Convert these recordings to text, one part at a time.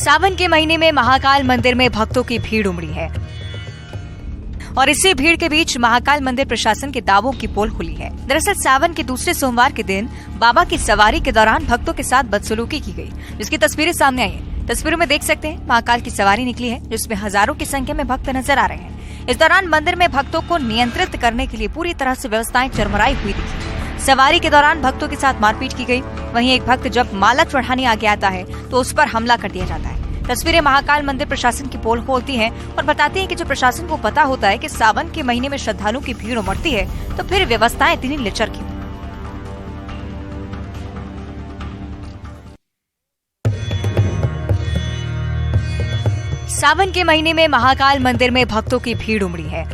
सावन के महीने में महाकाल मंदिर में भक्तों की भीड़ उमड़ी है और इसी भीड़ के बीच महाकाल मंदिर प्रशासन के दावों की पोल खुली है। दरअसल सावन के दूसरे सोमवार के दिन बाबा की सवारी के दौरान भक्तों के साथ बदसलूकी की गई, जिसकी तस्वीरें सामने आई हैं। तस्वीरों में देख सकते हैं महाकाल की सवारी निकली है, जिसमें हजारों की संख्या में भक्त नजर आ रहे हैं। इस दौरान मंदिर में भक्तों को नियंत्रित करने के लिए पूरी तरह से व्यवस्थाएं चरमराई हुई दिखी। सवारी के दौरान भक्तों के साथ मारपीट की गई। वहीं एक भक्त जब माला चढ़ाने आगे आता है तो उस पर हमला कर दिया जाता है। तस्वीरें महाकाल मंदिर प्रशासन की पोल खोलती हैं और बताती हैं कि जो प्रशासन को पता होता है कि सावन के महीने में श्रद्धालुओं की भीड़ उमड़ती है, तो फिर व्यवस्थाएं इतनी लिचर क्यों? सावन के महीने में महाकाल मंदिर में भक्तों की भीड़ उमड़ी है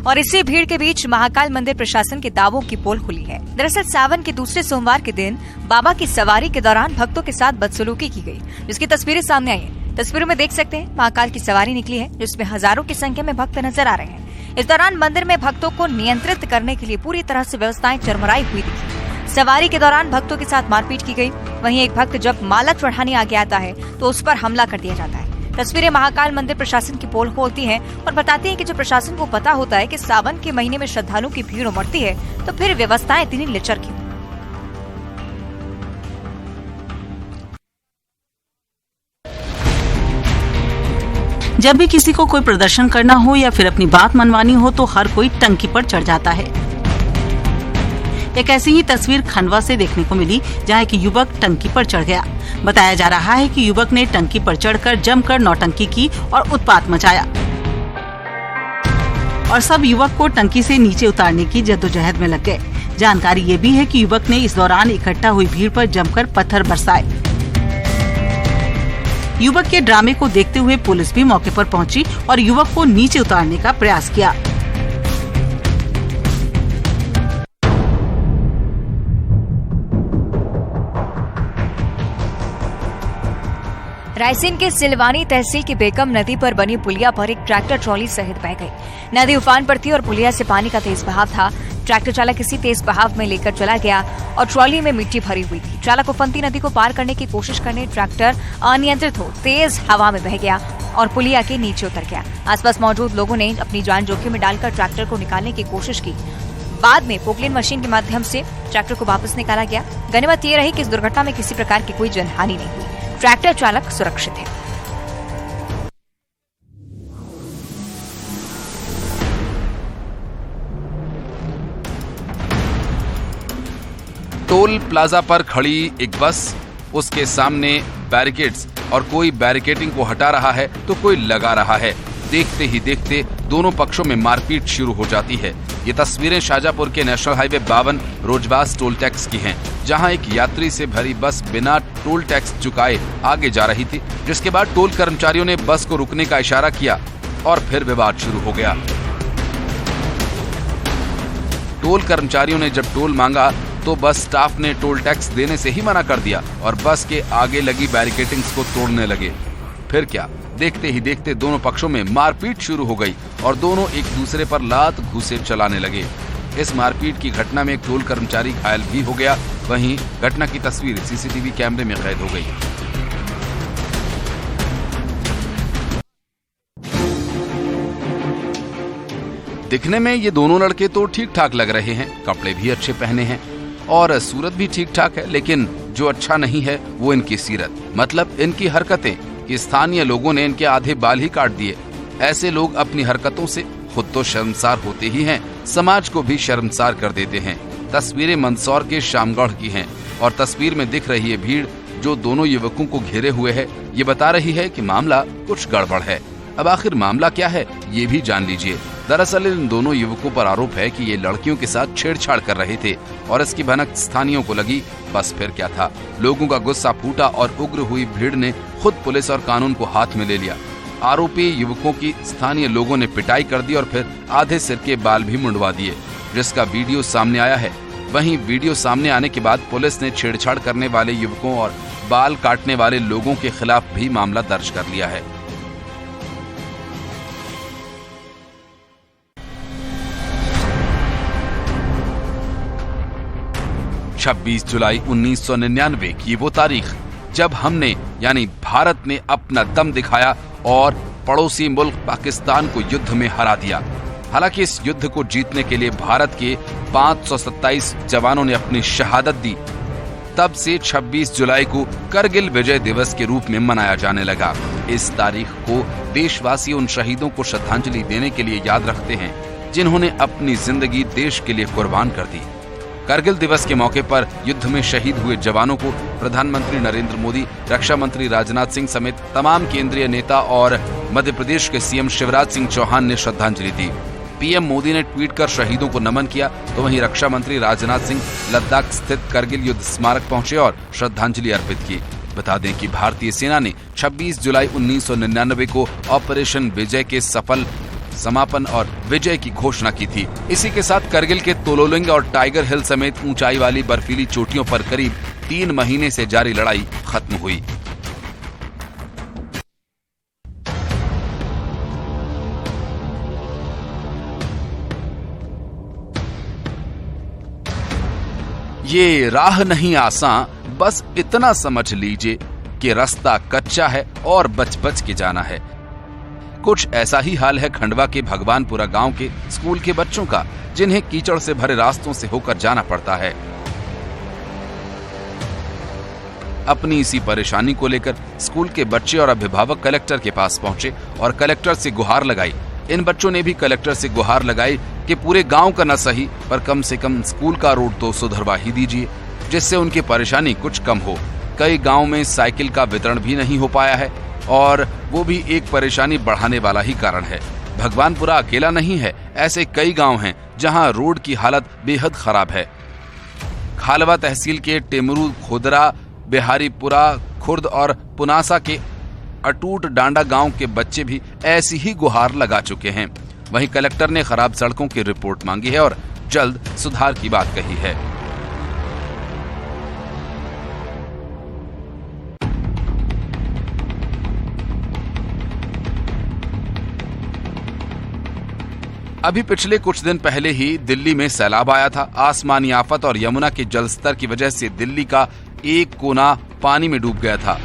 और इसी भीड़ के बीच महाकाल मंदिर प्रशासन के दावों की पोल खुली है। दरअसल सावन के दूसरे सोमवार के दिन बाबा की सवारी के दौरान भक्तों के साथ बदसलूकी की गई, जिसकी तस्वीरें सामने आई हैं। तस्वीरों में देख सकते हैं महाकाल की सवारी निकली है, जिसमें हजारों की संख्या में भक्त नजर आ रहे हैं। इस दौरान मंदिर में भक्तों को नियंत्रित करने के लिए पूरी तरह से व्यवस्थाएं चरमराई हुई दिखी। सवारी के दौरान भक्तों के साथ मारपीट की गई। वहीं एक भक्त जब माला चढ़ाने आगे आता है तो उस पर हमला कर दिया जाता है। तस्वीरें महाकाल मंदिर प्रशासन की पोल खोलती हैं और बताती हैं कि जो प्रशासन को पता होता है कि सावन के महीने में श्रद्धालुओं की भीड़ उमड़ती है, तो फिर व्यवस्थाएं इतनी लिचर क्यों? जब भी किसी को कोई प्रदर्शन करना हो या फिर अपनी बात मनवानी हो तो हर कोई टंकी पर चढ़ जाता है। एक ऐसी ही तस्वीर खंडवा से देखने को मिली, जहां एक युवक टंकी पर चढ़ गया। बताया जा रहा है कि युवक ने टंकी पर चढ़कर जमकर नौटंकी की और उत्पात मचाया और सब युवक को टंकी से नीचे उतारने की जद्दोजहद में लग गए। जानकारी ये भी है कि युवक ने इस दौरान इकट्ठा हुई भीड़ पर जमकर पत्थर बरसाए। युवक के ड्रामे को देखते हुए पुलिस भी मौके पर पहुंची और युवक को नीचे उतारने का प्रयास किया। रायसेन के सिलवानी तहसील की बेगम नदी पर बनी पुलिया पर एक ट्रैक्टर ट्रॉली सहित बह गई। नदी उफान पर थी और पुलिया से पानी का तेज बहाव था। ट्रैक्टर चालक इसी तेज बहाव में लेकर चला गया और ट्रॉली में मिट्टी भरी हुई थी। चालक उफनती नदी को पार करने की कोशिश करने ट्रैक्टर अनियंत्रित हो तेज हवा में बह गया और पुलिया के नीचे उतर गया। आसपास मौजूद लोगों ने अपनी जान जोखिम में डालकर ट्रैक्टर को निकालने की कोशिश की। बाद में पोकलेन मशीन के माध्यम से ट्रैक्टर को वापस निकाला गया। गनीमत ये रही कि इस दुर्घटना में किसी प्रकार की कोई जनहानि नहीं हुई। ट्रैक्टर चालक सुरक्षित है। टोल प्लाजा पर खड़ी एक बस, उसके सामने बैरिकेड्स और कोई बैरिकेडिंग को हटा रहा है तो कोई लगा रहा है। देखते ही देखते दोनों पक्षों में मारपीट शुरू हो जाती है। ये तस्वीरें शाहजहांपुर के नेशनल हाईवे 52 रोजबाज टोल टैक्स की हैं, जहां एक यात्री से भरी बस बिना टोल टैक्स चुकाए आगे जा रही थी, जिसके बाद टोल कर्मचारियों ने बस को रुकने का इशारा किया और फिर विवाद शुरू हो गया। टोल कर्मचारियों ने जब टोल मांगा तो बस स्टाफ ने टोल टैक्स देने से ही मना कर दिया और बस के आगे लगी बैरिकेडिंग्स को तोड़ने लगे। फिर क्या, देखते ही देखते दोनों पक्षों में मारपीट शुरू हो गई और दोनों एक दूसरे पर लात घूंसे चलाने लगे। इस मारपीट की घटना में एक टोल कर्मचारी घायल भी हो गया। वहीं घटना की तस्वीर सीसीटीवी कैमरे में कैद हो गई। दिखने में ये दोनों लड़के तो ठीक ठाक लग रहे हैं, कपड़े भी अच्छे पहने हैं और सूरत भी ठीक ठाक है, लेकिन जो अच्छा नहीं है वो इनकी सीरत, मतलब इनकी हरकतें कि स्थानीय लोगों ने इनके आधे बाल ही काट दिए। ऐसे लोग अपनी हरकतों से खुद तो शर्मसार होते ही हैं, समाज को भी शर्मसार कर देते हैं। तस्वीरें मंदसौर के शामगढ़ की हैं और तस्वीर में दिख रही है भीड़ जो दोनों युवकों को घेरे हुए है। ये बता रही है कि मामला कुछ गड़बड़ है। अब आखिर मामला क्या है ये भी जान लीजिए। दरअसल इन दोनों युवकों पर आरोप है कि ये लड़कियों के साथ छेड़छाड़ कर रहे थे और इसकी भनक स्थानीयों को लगी। बस फिर क्या था, लोगों का गुस्सा फूटा और उग्र हुई भीड़ ने खुद पुलिस और कानून को हाथ में ले लिया। आरोपी युवकों की स्थानीय लोगों ने पिटाई कर दी और फिर आधे सिर के बाल भी मुंडवा दिए, जिसका वीडियो सामने आया है। वहीं वीडियो सामने आने के बाद पुलिस ने छेड़छाड़ करने वाले युवकों और बाल काटने वाले लोगों के खिलाफ भी मामला दर्ज कर लिया है। छब्बीस जुलाई 1999 की वो तारीख जब हमने यानी भारत ने अपना दम दिखाया और पड़ोसी मुल्क पाकिस्तान को युद्ध में हरा दिया। हालांकि इस युद्ध को जीतने के लिए भारत के 527 जवानों ने अपनी शहादत दी। तब से 26 जुलाई को करगिल विजय दिवस के रूप में मनाया जाने लगा। इस तारीख को देशवासी उन शहीदों को श्रद्धांजलि देने के लिए याद रखते हैं जिन्होंने अपनी जिंदगी देश के लिए कुर्बान कर दी। करगिल दिवस के मौके पर युद्ध में शहीद हुए जवानों को प्रधानमंत्री नरेंद्र मोदी, रक्षा मंत्री राजनाथ सिंह समेत तमाम केंद्रीय नेता और मध्य प्रदेश के सीएम शिवराज सिंह चौहान ने श्रद्धांजलि दी। पीएम मोदी ने ट्वीट कर शहीदों को नमन किया, तो वहीं रक्षा मंत्री राजनाथ सिंह लद्दाख स्थित करगिल युद्ध स्मारक पहुंचे और श्रद्धांजलि अर्पित की। बता दें कि भारतीय सेना ने 26 जुलाई 1999 को ऑपरेशन विजय के सफल समापन और विजय की घोषणा की थी। इसी के साथ करगिल के तोलोलिंग और टाइगर हिल समेत ऊंचाई वाली बर्फीली चोटियों पर करीब 3 महीने से जारी लड़ाई खत्म हुई। ये राह नहीं आसान, बस इतना समझ लीजिए कि रास्ता कच्चा है और बच बच के जाना है। कुछ ऐसा ही हाल है खंडवा के भगवानपुरा गांव के स्कूल के बच्चों का, जिन्हें कीचड़ से भरे रास्तों से होकर जाना पड़ता है। अपनी इसी परेशानी को लेकर स्कूल के बच्चे और अभिभावक कलेक्टर के पास पहुंचे और कलेक्टर से गुहार लगाई। इन बच्चों ने भी कलेक्टर से गुहार लगाई कि पूरे गांव का न सही पर कम से कम स्कूल का रोड तो सुधरवा ही दीजिए, जिससे उनकी परेशानी कुछ कम हो। कई गांव में साइकिल का वितरण भी नहीं हो पाया है और वो भी एक परेशानी बढ़ाने वाला ही कारण है। भगवानपुरा अकेला नहीं है, ऐसे कई गांव हैं जहां रोड की हालत बेहद खराब है। खालवा तहसील के टेमरू, खोदरा, बिहारीपुरा, खुर्द और पुनासा के अटूट डांडा गांव के बच्चे भी ऐसी ही गुहार लगा चुके हैं। वहीं कलेक्टर ने खराब सड़कों की रिपोर्ट मांगी है और जल्द सुधार की बात कही है। अभी पिछले कुछ दिन पहले ही दिल्ली में सैलाब आया था। आसमानी आफत और यमुना के जलस्तर की वजह से दिल्ली का एक कोना पानी में डूब गया था।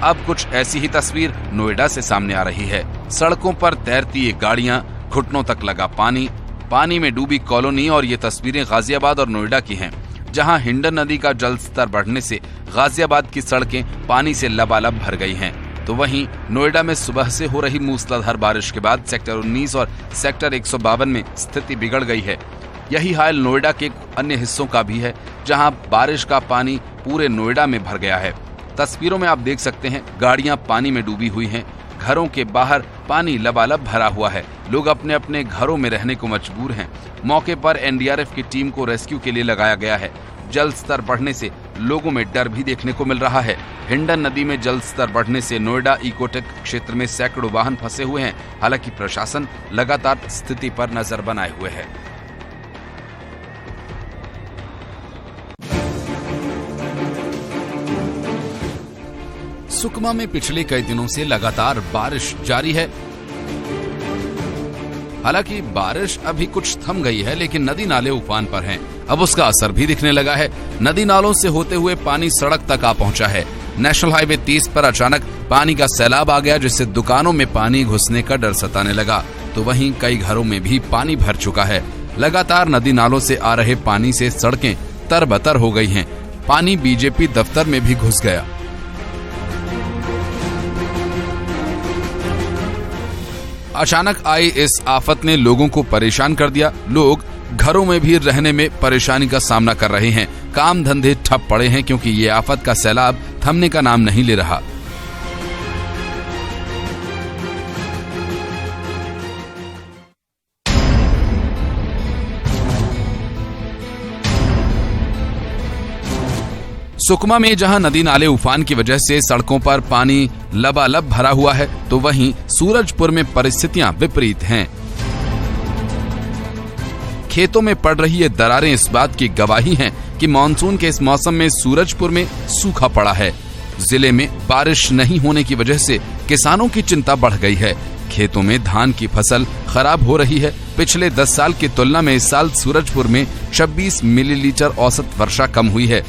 अब कुछ ऐसी ही तस्वीर नोएडा से सामने आ रही है। सड़कों पर तैरती ये गाड़ियां, घुटनों तक लगा पानी, पानी में डूबी कॉलोनी। और ये तस्वीरें गाजियाबाद और नोएडा की हैं, जहां हिंडन नदी का जल स्तर बढ़ने से गाजियाबाद की सड़कें पानी से लबालब भर गई हैं। तो वहीं नोएडा में सुबह से हो रही मूसलाधार बारिश के बाद सेक्टर 19 और सेक्टर 152 में स्थिति बिगड़ गई है। यही हाल नोएडा के अन्य हिस्सों का भी है, जहां बारिश का पानी पूरे नोएडा में भर गया है। तस्वीरों में आप देख सकते हैं, गाड़ियां पानी में डूबी हुई हैं, घरों के बाहर पानी लबालब भरा हुआ है। लोग अपने अपने घरों में रहने को मजबूर हैं। मौके पर एनडीआरएफ की टीम को रेस्क्यू के लिए लगाया गया है। जल स्तर बढ़ने से लोगों में डर भी देखने को मिल रहा है। हिंडन नदी में जल स्तर बढ़ने से नोएडा इकोटेक क्षेत्र में सैकड़ों वाहन फंसे हुए हैं। हालांकि प्रशासन लगातार स्थिति पर नजर बनाए हुए है। सुकमा में पिछले कई दिनों से लगातार बारिश जारी है। हालांकि बारिश अभी कुछ थम गई है, लेकिन नदी नाले उफान पर हैं। अब उसका असर भी दिखने लगा है। नदी नालों से होते हुए पानी सड़क तक आ पहुंचा है। नेशनल हाईवे 30 पर अचानक पानी का सैलाब आ गया, जिससे दुकानों में पानी घुसने का डर सताने लगा। तो वहीं कई घरों में भी पानी भर चुका है। लगातार नदी नालों से आ रहे पानी से सड़कें तरबतर हो गई हैं। पानी बीजेपी दफ्तर में भी घुस गया। अचानक आई इस आफत ने लोगों को परेशान कर दिया। लोग घरों में भी रहने में परेशानी का सामना कर रहे हैं। काम धंधे ठप पड़े हैं, क्योंकि ये आफत का सैलाब थमने का नाम नहीं ले रहा। सुकमा में जहां नदी नाले उफान की वजह से सड़कों पर पानी लबालब भरा हुआ है, तो वहीं सूरजपुर में परिस्थितियां विपरीत हैं। खेतों में पड़ रही ये दरारें इस बात की गवाही हैं कि मानसून के इस मौसम में सूरजपुर में सूखा पड़ा है। जिले में बारिश नहीं होने की वजह से किसानों की चिंता बढ़ गई है। खेतों में धान की फसल खराब हो रही है। पिछले 10 साल की तुलना में इस साल सूरजपुर में 26 मिलीलीटर औसत वर्षा कम हुई है।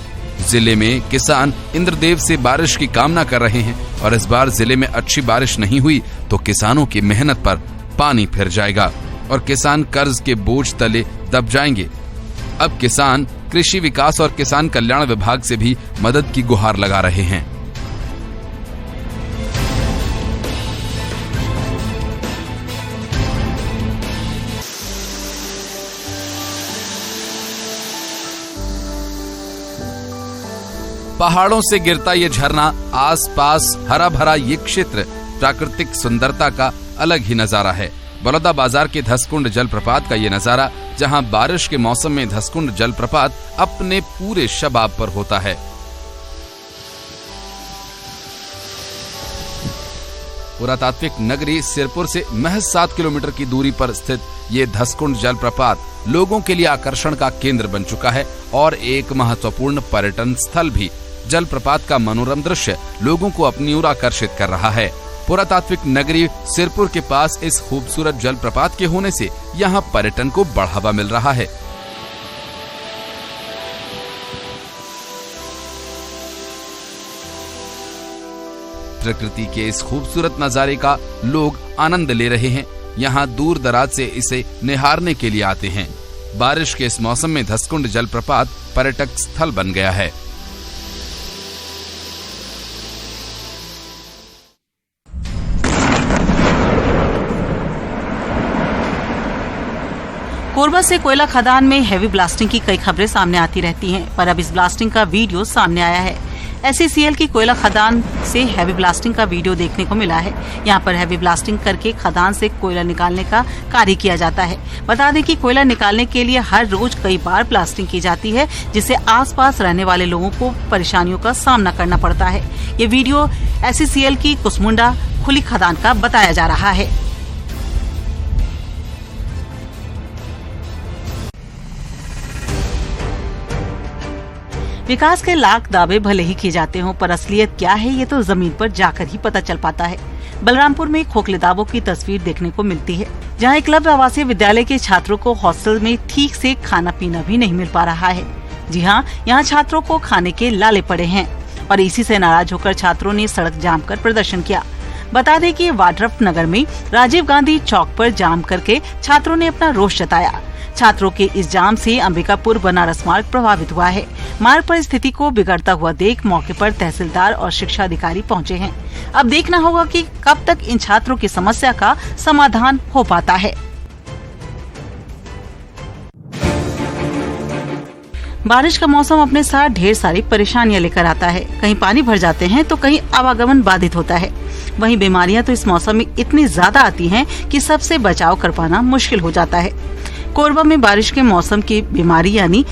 जिले में किसान इंद्रदेव से बारिश की कामना कर रहे हैं और इस बार जिले में अच्छी बारिश नहीं हुई तो किसानों की मेहनत पर पानी फिर जाएगा और किसान कर्ज के बोझ तले दब जाएंगे। अब किसान कृषि विकास और किसान कल्याण विभाग से भी मदद की गुहार लगा रहे हैं। पहाड़ों से गिरता ये झरना, आसपास हरा भरा ये क्षेत्र प्राकृतिक सुंदरता का अलग ही नजारा है। बलौदा बाजार के धसकुंड जलप्रपात का ये नजारा, जहां बारिश के मौसम में धसकुंड जलप्रपात अपने पूरे शबाब पर होता है। पुरातात्विक नगरी सिरपुर से महज 7 किलोमीटर की दूरी पर स्थित ये धसकुंड जलप्रपात लोगों के लिए आकर्षण का केंद्र बन चुका है और एक महत्वपूर्ण पर्यटन स्थल भी। जलप्रपात का मनोरम दृश्य लोगों को अपनी ओर आकर्षित कर रहा है। पुरातात्विक नगरी सिरपुर के पास इस खूबसूरत जलप्रपात के होने से यहाँ पर्यटन को बढ़ावा मिल रहा है। प्रकृति के इस खूबसूरत नजारे का लोग आनंद ले रहे हैं। यहाँ दूर दराज से इसे निहारने के लिए आते हैं। बारिश के इस मौसम में धसकुंड जलप्रपात पर्यटक स्थल बन गया है। कोरबा से कोयला खदान में हैवी ब्लास्टिंग की कई खबरें सामने आती रहती हैं, पर अब इस ब्लास्टिंग का वीडियो सामने आया है। SCCL की कोयला खदान से हैवी ब्लास्टिंग का वीडियो देखने को मिला है। यहाँ पर हैवी ब्लास्टिंग करके खदान से कोयला निकालने का कार्य किया जाता है। बता दें कि कोयला निकालने के लिए हर रोज कई बार ब्लास्टिंग की जाती है, जिससे आसपास रहने वाले लोगों को परेशानियों का सामना करना पड़ता है। ये वीडियो SCCL की कुसमुंडा खुली खदान का बताया जा रहा है। विकास के लाख दावे भले ही किए जाते हों, पर असलियत क्या है ये तो जमीन पर जाकर ही पता चल पाता है। बलरामपुर में खोखले दावों की तस्वीर देखने को मिलती है, जहां एकलव्य आवासीय विद्यालय के छात्रों को हॉस्टल में ठीक से खाना पीना भी नहीं मिल पा रहा है। जी हां, यहाँ छात्रों को खाने के लाले पड़े हैं और इसी से नाराज होकर छात्रों ने सड़क जाम कर प्रदर्शन किया। बता दें कि वाड्रफ नगर में राजीव गांधी चौक पर जाम करके छात्रों ने अपना रोष जताया। छात्रों के इस जाम से अंबिकापुर बनारस मार्ग प्रभावित हुआ है। मार्ग पर स्थिति को बिगड़ता हुआ देख मौके पर तहसीलदार और शिक्षा अधिकारी पहुंचे हैं। अब देखना होगा कि कब तक इन छात्रों की समस्या का समाधान हो पाता है। बारिश का मौसम अपने साथ ढेर सारी परेशानियां लेकर आता है। कहीं पानी भर जाते हैं तो कहीं आवागमन बाधित होता है। वहीं बीमारियां तो इस मौसम में इतनी ज्यादा आती हैं कि सबसे बचाव कर पाना मुश्किल हो जाता है। कोरबा में बारिश के मौसम की बीमारी यानी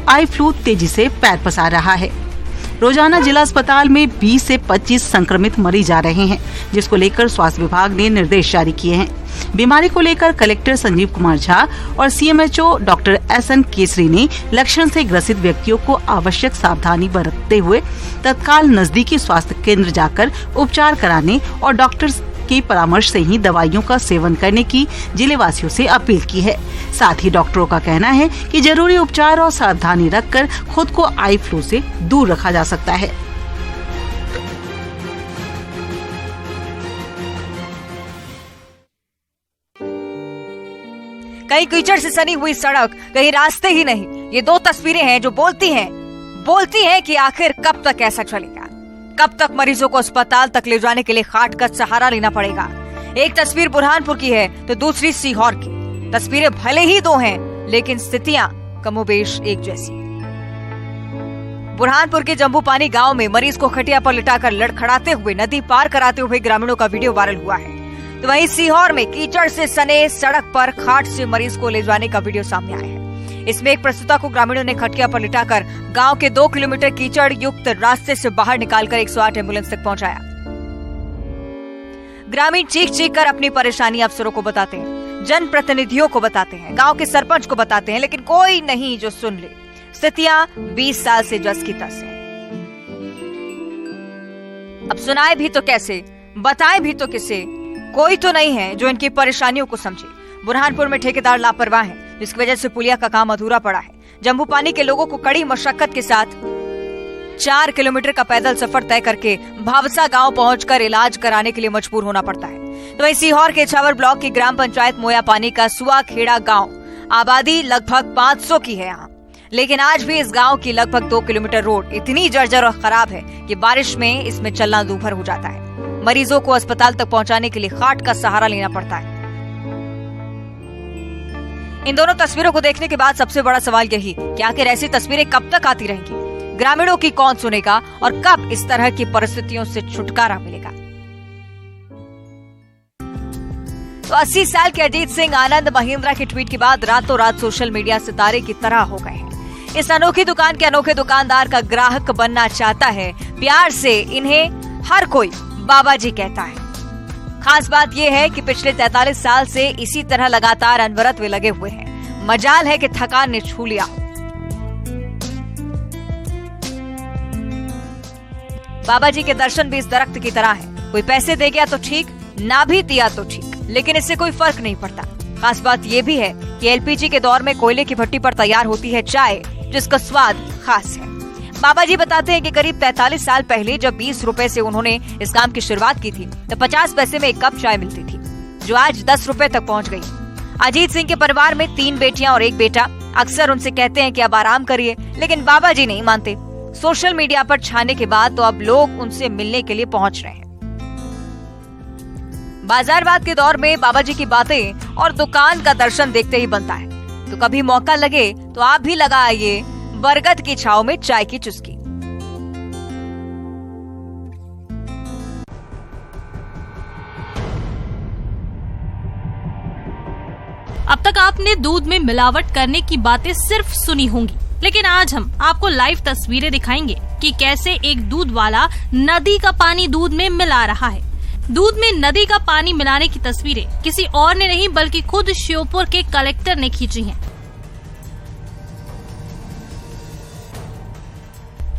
आई फ्लू तेजी से पैर पसार रहा है। रोजाना जिला अस्पताल में 20 से 25 संक्रमित मरीज आ रहे हैं, जिसको लेकर स्वास्थ्य विभाग ने निर्देश जारी किए हैं। बीमारी को लेकर कलेक्टर संजीव कुमार झा और CMHO डॉक्टर SN केसरी ने लक्षण से ग्रसित व्यक्तियों को आवश्यक सावधानी बरतते हुए तत्काल नजदीकी स्वास्थ्य केंद्र जाकर उपचार कराने और डॉक्टर के परामर्श से ही दवाइयों का सेवन करने की जिले वासियों से अपील की है। साथ ही डॉक्टरों का कहना है कि जरूरी उपचार और सावधानी रखकर खुद को आई फ्लू से दूर रखा जा सकता है। कहीं कीचड़ से सनी हुई सड़क, कहीं रास्ते ही नहीं। ये दो तस्वीरें हैं जो बोलती हैं कि आखिर कब तक ऐसा चलेगा, कब तक मरीजों को अस्पताल तक ले जाने के लिए खाट का सहारा लेना पड़ेगा। एक तस्वीर बुरहानपुर की है तो दूसरी सीहोर की। तस्वीरें भले ही दो हैं, लेकिन स्थितियां कमोबेश एक जैसी। बुरहानपुर के जम्बूपानी गांव में मरीज को खटिया पर लिटाकर लड़खड़ाते हुए नदी पार कराते हुए ग्रामीणों का वीडियो वायरल हुआ है। तो वहीं सीहोर में कीचड़ से सने सड़क पर खाट से मरीज को ले जाने का वीडियो सामने आया है। इसमें एक प्रसूता को ग्रामीणों ने खटिया पर लिटाकर गांव के 2 किलोमीटर कीचड़ युक्त रास्ते से बाहर निकालकर 108 एम्बुलेंस तक पहुंचाया। ग्रामीण चीख चीख कर अपनी परेशानी अफसरों को बताते हैं, जनप्रतिनिधियों को बताते हैं, गांव के सरपंच को बताते हैं, लेकिन कोई नहीं जो सुन ले। स्थितियां 20 साल से जस की तस है। अब सुनाए भी तो कैसे, बताएं भी तो किसे, कोई तो नहीं है जो इनकी परेशानियों को समझे। बुरहानपुर में ठेकेदार लापरवाह है, जिसकी वजह से पुलिया का काम अधूरा पड़ा है। जम्बूपानी के लोगों को कड़ी मशक्कत के साथ 4 किलोमीटर का पैदल सफर तय करके भावसा गांव पहुंचकर इलाज कराने के लिए मजबूर होना पड़ता है। तो वहीं सीहोर के इछावर ब्लॉक की ग्राम पंचायत मोया पानी का सुआ खेड़ा गाँव, आबादी लगभग 500 की है यहाँ, लेकिन आज भी इस गांव की लगभग 2 किलोमीटर रोड इतनी जर्जर और खराब है कि बारिश में इसमें चलना दूभर हो जाता है। मरीजों को अस्पताल तक पहुंचाने के लिए खाट का सहारा लेना पड़ता है। इन दोनों तस्वीरों को देखने के बाद सबसे बड़ा सवाल यही कि आखिर ऐसी तस्वीरें कब तक आती रहेंगी? ग्रामीणों की कौन सुनेगा और कब इस तरह की परिस्थितियों से छुटकारा मिलेगा? तो 80 साल के अजीत सिंह आनंद महिंद्रा के ट्वीट के बाद रातों रात सोशल मीडिया सितारे की तरह हो गए हैं। इस अनोखी दुकान के अनोखे दुकानदार का ग्राहक बनना चाहता है। प्यार से इन्हें हर कोई बाबा जी कहता है। खास बात यह है कि पिछले 43 साल से इसी तरह लगातार अनवरत वे लगे हुए हैं। मजाल है कि थकान ने छू लिया। बाबा जी के दर्शन भी इस दरख्त की तरह है। कोई पैसे दे गया तो ठीक, ना भी दिया तो ठीक, लेकिन इससे कोई फर्क नहीं पड़ता। खास बात यह भी है कि एलपीजी के दौर में कोयले की भट्टी पर तैयार होती है चाय, जिसका स्वाद खास है। बाबा जी बताते हैं कि करीब 43 साल पहले जब 20 रुपए से उन्होंने इस काम की शुरुआत की थी तो 50 पैसे में एक कप चाय मिलती थी, जो आज 10 रुपए तक पहुंच गई। अजीत सिंह के परिवार में 3 बेटियां और 1 बेटा। अक्सर उनसे कहते हैं कि अब आराम करिए, लेकिन बाबा जी नहीं मानते। सोशल मीडिया पर छाने के बाद तो अब लोग उनसे मिलने के लिए पहुंच रहे हैं। बाजारवाद के दौर में बाबा जी की बातें और दुकान का दर्शन देखते ही बनता है। तो कभी मौका लगे तो आप भी लगा आइए बरगद की छांव में चाय की चुस्की। अब तक आपने दूध में मिलावट करने की बातें सिर्फ सुनी होंगी, लेकिन आज हम आपको लाइव तस्वीरें दिखाएंगे कि कैसे एक दूध वाला नदी का पानी दूध में मिला रहा है। दूध में नदी का पानी मिलाने की तस्वीरें किसी और ने नहीं बल्कि खुद श्योपुर के कलेक्टर ने खींची हैं।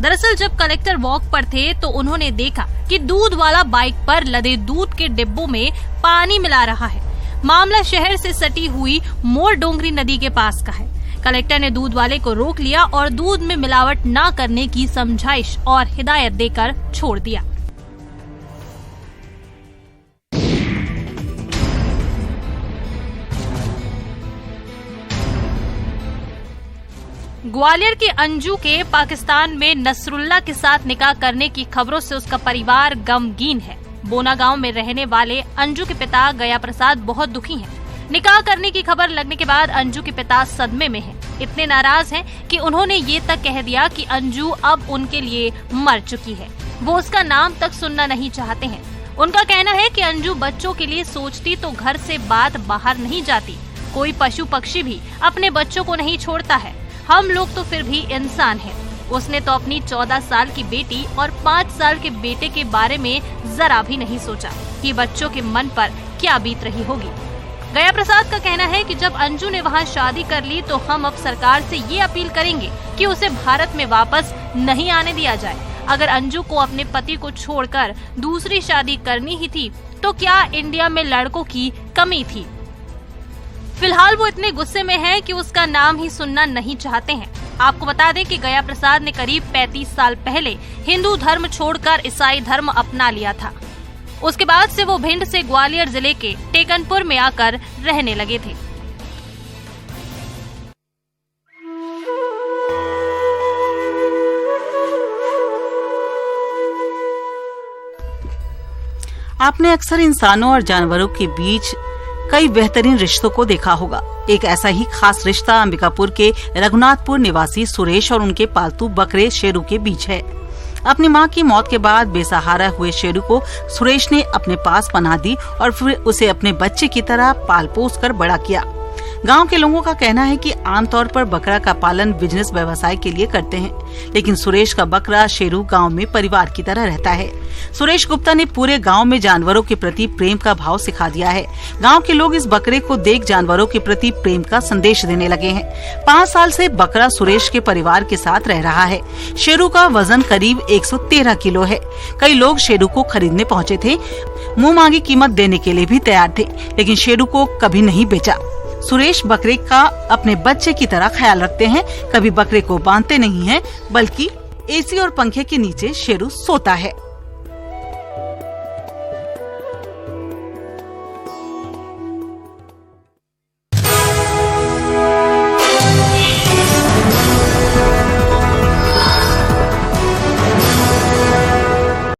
दरअसल जब कलेक्टर वॉक पर थे तो उन्होंने देखा कि दूध वाला बाइक पर लदे दूध के डिब्बों में पानी मिला रहा है। मामला शहर से सटी हुई मोर डोंगरी नदी के पास का है। कलेक्टर ने दूध वाले को रोक लिया और दूध में मिलावट न करने की समझाइश और हिदायत देकर छोड़ दिया। ग्वालियर की अंजू के पाकिस्तान में नसरुल्ला के साथ निकाह करने की खबरों से उसका परिवार गमगीन है। बोना गांव में रहने वाले अंजू के पिता गया प्रसाद बहुत दुखी हैं। निकाह करने की खबर लगने के बाद अंजू के पिता सदमे में हैं। इतने नाराज हैं कि उन्होंने ये तक कह दिया कि अंजू अब उनके लिए मर चुकी है। वो उसका नाम तक सुनना नहीं चाहते हैं। उनका कहना है कि अंजू बच्चों के लिए सोचती तो घर से बात बाहर नहीं जाती। कोई पशु पक्षी भी अपने बच्चों को नहीं छोड़ता है। हम लोग तो फिर भी इंसान हैं। उसने तो अपनी 14 साल की बेटी और 5 साल के बेटे के बारे में जरा भी नहीं सोचा कि बच्चों के मन पर क्या बीत रही होगी। गया प्रसाद का कहना है कि जब अंजू ने वहां शादी कर ली तो हम अब सरकार से ये अपील करेंगे कि उसे भारत में वापस नहीं आने दिया जाए। अगर अंजू को अपने पति को छोड़कर दूसरी शादी करनी ही थी तो क्या इंडिया में लड़कों की कमी थी? फिलहाल वो इतने गुस्से में हैं कि उसका नाम ही सुनना नहीं चाहते हैं। आपको बता दें कि गया प्रसाद ने करीब 35 साल पहले हिंदू धर्म छोड़कर ईसाई धर्म अपना लिया था। उसके बाद से वो भिंड से ग्वालियर जिले के टेकनपुर में आकर रहने लगे थे। आपने अक्सर इंसानों और जानवरों के बीच कई बेहतरीन रिश्तों को देखा होगा। एक ऐसा ही खास रिश्ता अंबिकापुर के रघुनाथपुर निवासी सुरेश और उनके पालतू बकरे शेरू के बीच है। अपनी मां की मौत के बाद बेसहारा हुए शेरू को सुरेश ने अपने पास पनाह दी और फिर उसे अपने बच्चे की तरह पाल पोस कर बड़ा किया। गांव के लोगों का कहना है कि आमतौर पर बकरा का पालन बिजनेस व्यवसाय के लिए करते हैं, लेकिन सुरेश का बकरा शेरू गांव में परिवार की तरह रहता है। सुरेश गुप्ता ने पूरे गांव में जानवरों के प्रति प्रेम का भाव सिखा दिया है। गांव के लोग इस बकरे को देख जानवरों के प्रति प्रेम का संदेश देने लगे हैं। 5 साल से बकरा सुरेश के परिवार के साथ रह रहा है। शेरू का वजन करीब 113 किलो है। कई लोग शेरू को खरीदने पहुँचे थे, मुँह मांगी कीमत देने के लिए भी तैयार थे, लेकिन शेरू को कभी नहीं बेचा। सुरेश बकरे का अपने बच्चे की तरह ख्याल रखते हैं। कभी बकरे को बांधते नहीं हैं, बल्कि एसी और पंखे के नीचे शेरू सोता है।